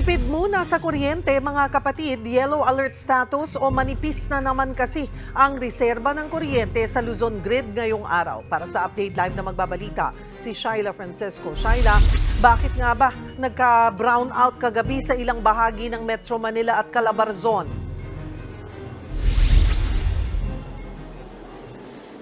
Tipid muna sa kuryente mga kapatid, yellow alert status o manipis na naman kasi ang reserba ng kuryente sa Luzon Grid ngayong araw. Para sa update live na magbabalita, si Shyla Francisco. Shyla, bakit nga ba nagka-brown out kagabi sa ilang bahagi ng Metro Manila at Calabarzon?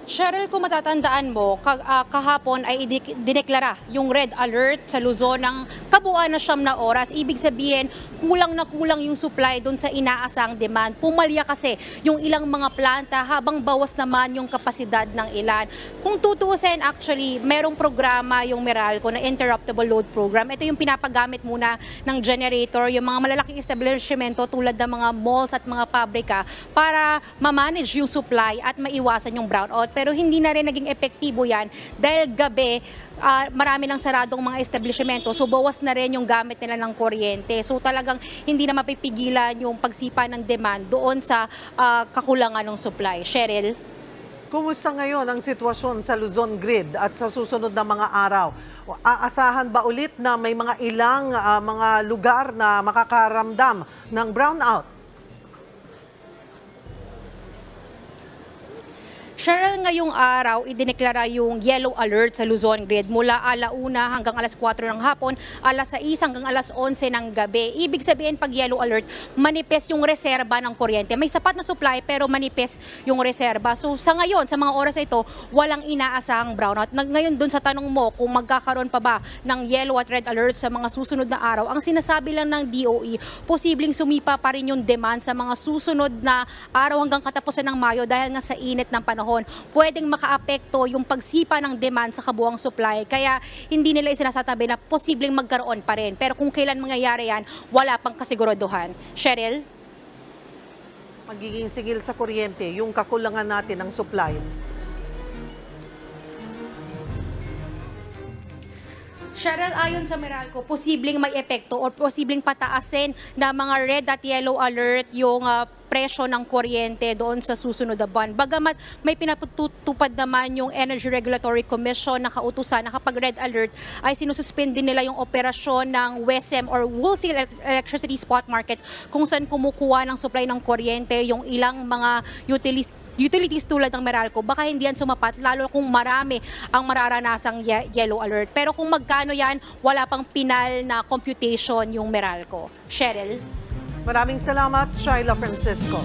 Cheryl, kung matatandaan mo, kahapon ay dineklara yung red alert sa Luzon ng kabuuan na 9 na oras. Ibig sabihin, kulang na kulang yung supply doon sa inaasang demand. Pumalya kasi yung ilang mga planta habang bawas naman yung kapasidad ng ilan. Kung tutuusin, actually, merong programa yung Meralco na Interruptible Load Program. Ito yung pinapagamit muna ng generator, yung mga malalaking establishmento tulad ng mga malls at mga pabrika para ma-manage yung supply at maiwasan yung brownout. Pero hindi na rin naging epektibo yan dahil gabi marami ng saradong mga establishmento, so bawas na rin yung gamit nila ng kuryente. So talagang hindi na mapipigilan yung pagsipa ng demand doon sa kakulangan ng supply. Cheryl? Kumusta ngayon ang sitwasyon sa Luzon Grid at sa susunod na mga araw? Aasahan ba ulit na may mga ilang mga lugar na makakaramdam ng brownout? Cheryl, ngayong araw, idineklara yung yellow alert sa Luzon Grid mula 1:00 hanggang 4:00 ng hapon, 6:00 hanggang 11:00 ng gabi. Ibig sabihin, pag yellow alert, manipes yung reserba ng kuryente. May sapat na supply pero manipes yung reserba. So sa ngayon, sa mga oras na ito, walang inaasahang brownout. Ngayon dun sa tanong mo kung magkakaroon pa ba ng yellow at red alert sa mga susunod na araw, ang sinasabi lang ng DOE, posibleng sumipa pa rin yung demand sa mga susunod na araw hanggang katapusan ng Mayo dahil nga sa init ng panahon. Pwedeng makaapekto yung pagsipa ng demand sa kabuang supply. Kaya hindi nila isinasatabi na posibleng magkaroon pa rin. Pero kung kailan mangyayari yan, wala pang kasiguraduhan. Cheryl? Magiging sigil sa kuryente, yung kakulangan natin ng supply. Cheryl, ayon sa Meralco, posibleng may epekto o posibleng pataasin na mga red at yellow alert yung presyo ng kuryente doon sa susunod na buwan. Bagamat may pinatutupad naman yung Energy Regulatory Commission na kautusan na kapag red alert ay sinususpend din nila yung operasyon ng WESM or Wholesale Electricity Spot Market kung saan kumukuha ng supply ng kuryente yung ilang mga utilities tulad ng Meralco, baka hindi yan sumapat, lalo kung marami ang mararanasang yellow alert. Pero kung magkano yan, wala pang pinal na computation yung Meralco. Cheryl? Maraming salamat, Shyla Francisco.